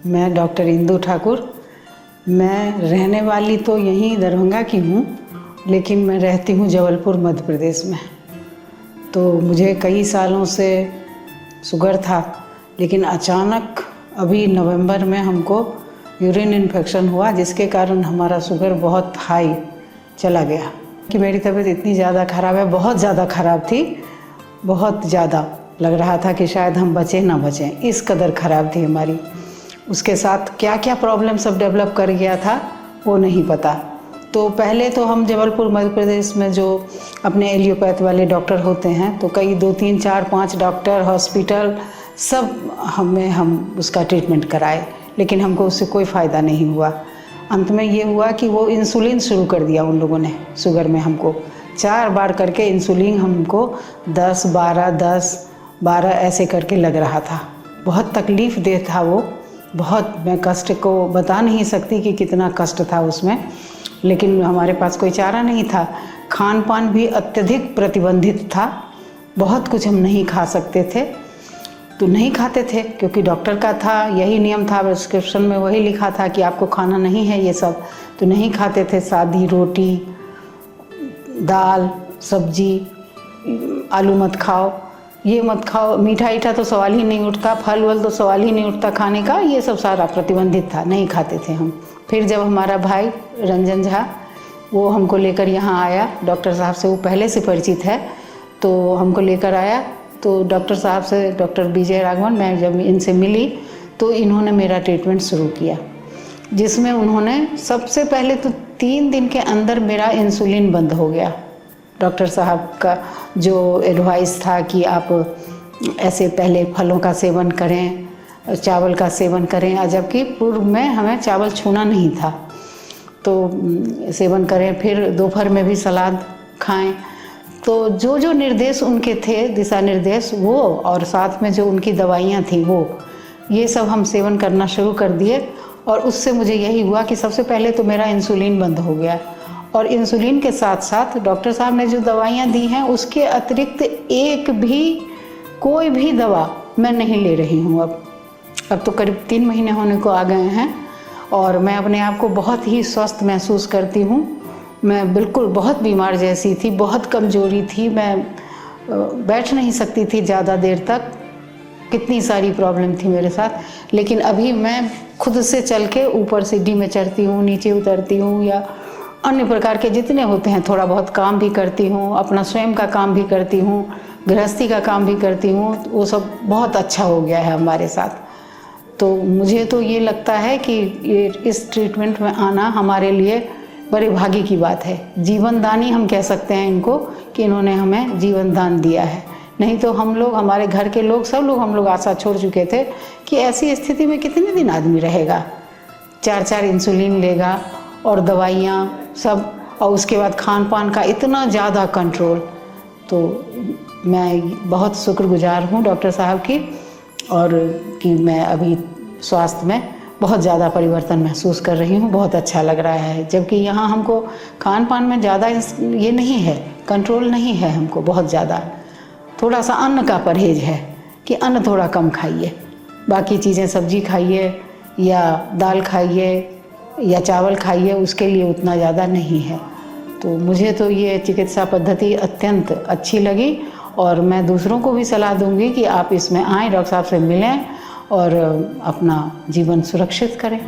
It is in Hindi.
मैं डॉक्टर इंदु ठाकुर। मैं रहने वाली तो यहीं दरभंगा की हूँ, लेकिन मैं रहती हूँ जबलपुर मध्य प्रदेश में। तो मुझे कई सालों से शुगर था, लेकिन अचानक अभी नवंबर में हमको यूरिन इन्फेक्शन हुआ, जिसके कारण हमारा शुगर बहुत हाई चला गया कि मेरी तबीयत इतनी ज़्यादा ख़राब है, बहुत ज़्यादा ख़राब थी, बहुत ज़्यादा लग रहा था कि शायद हम बचें ना बचें, इस कदर ख़राब थी हमारी। उसके साथ क्या क्या प्रॉब्लम सब डेवलप कर गया था वो नहीं पता। तो पहले तो हम जबलपुर मध्य प्रदेश में जो अपने एलियोपैथ वाले डॉक्टर होते हैं, तो कई 2, 3, 4, 5 डॉक्टर, हॉस्पिटल सब हम उसका ट्रीटमेंट कराए, लेकिन हमको उससे कोई फ़ायदा नहीं हुआ। अंत में ये हुआ कि वो इंसुलिन शुरू कर दिया उन लोगों ने शुगर में। हमको 4 बार करके इंसुलिन हमको 10, 12, 10, 12 ऐसे करके लग रहा था। बहुत तकलीफ़ दे था वो, बहुत। मैं कष्ट को बता नहीं सकती कि कितना कष्ट था उसमें, लेकिन हमारे पास कोई चारा नहीं था। खान पान भी अत्यधिक प्रतिबंधित था, बहुत कुछ हम नहीं खा सकते थे, तो नहीं खाते थे क्योंकि डॉक्टर का था, यही नियम था, प्रिस्क्रिप्शन में वही लिखा था कि आपको खाना नहीं है ये सब, तो नहीं खाते थे। सादी रोटी, दाल, सब्जी, आलू मत खाओ, ये मत खाओ, मीठा ईठा तो सवाल ही नहीं उठता, फल वल तो सवाल ही नहीं उठता खाने का, ये सब सारा प्रतिबंधित था, नहीं खाते थे हम। फिर जब हमारा भाई रंजन झा वो हमको लेकर यहाँ आया, डॉक्टर साहब से वो पहले से परिचित है, तो हमको लेकर आया, तो डॉक्टर साहब से, डॉक्टर विजय राघवन, मैं जब इनसे मिली तो इन्होंने मेरा ट्रीटमेंट शुरू किया, जिसमें उन्होंने सबसे पहले तो 3 दिन के अंदर मेरा इंसुलिन बंद हो गया। डॉक्टर साहब का जो एडवाइस था कि आप ऐसे पहले फलों का सेवन करें, चावल का सेवन करें, जबकि पूर्व में हमें चावल छूना नहीं था, तो सेवन करें, फिर दोपहर में भी सलाद खाएं। तो जो जो निर्देश उनके थे, दिशा निर्देश, वो और साथ में जो उनकी दवाइयाँ थी वो, ये सब हम सेवन करना शुरू कर दिए। और उससे मुझे यही हुआ कि सबसे पहले तो मेरा इंसुलिन बंद हो गया, और इंसुलिन के साथ साथ डॉक्टर साहब ने जो दवाइयाँ दी हैं उसके अतिरिक्त एक भी कोई भी दवा मैं नहीं ले रही हूँ। अब तो करीब 3 महीने होने को आ गए हैं और मैं अपने आप को बहुत ही स्वस्थ महसूस करती हूँ। मैं बिल्कुल बहुत बीमार जैसी थी, बहुत कमज़ोरी थी, मैं बैठ नहीं सकती थी ज़्यादा देर तक, कितनी सारी प्रॉब्लम थी मेरे साथ। लेकिन अभी मैं खुद से चल के ऊपर सीढ़ी में चढ़ती हूँ, नीचे उतरती हूँ, या अन्य प्रकार के जितने होते हैं थोड़ा बहुत काम भी करती हूँ, अपना स्वयं का काम भी करती हूँ, गृहस्थी का काम भी करती हूँ, वो सब बहुत अच्छा हो गया है हमारे साथ। तो मुझे तो ये लगता है कि ये इस ट्रीटमेंट में आना हमारे लिए बड़े भाग्य की बात है। जीवन दानी हम कह सकते हैं इनको, कि इन्होंने हमें जीवन दान दिया है। नहीं तो हम लोग, हमारे घर के लोग, सब लोग, हम लोग आशा छोड़ चुके थे कि ऐसी स्थिति में कितने दिन आदमी रहेगा, 4-4 इंसुलिन लेगा और दवाइयाँ सब, और उसके बाद खान पान का इतना ज़्यादा कंट्रोल। तो मैं बहुत शुक्रगुजार हूँ डॉक्टर साहब की, और कि मैं अभी स्वास्थ्य में बहुत ज़्यादा परिवर्तन महसूस कर रही हूँ, बहुत अच्छा लग रहा है। जबकि यहाँ हमको खान पान में ज़्यादा ये नहीं है, कंट्रोल नहीं है हमको बहुत ज़्यादा। थोड़ा सा अन्न का परहेज है कि अन्न थोड़ा कम खाइए, बाकी चीज़ें सब्जी खाइए या दाल खाइए या चावल खाइए, उसके लिए उतना ज़्यादा नहीं है। तो मुझे तो ये चिकित्सा पद्धति अत्यंत अच्छी लगी, और मैं दूसरों को भी सलाह दूंगी कि आप इसमें आएँ, डॉक्टर साहब से मिलें और अपना जीवन सुरक्षित करें।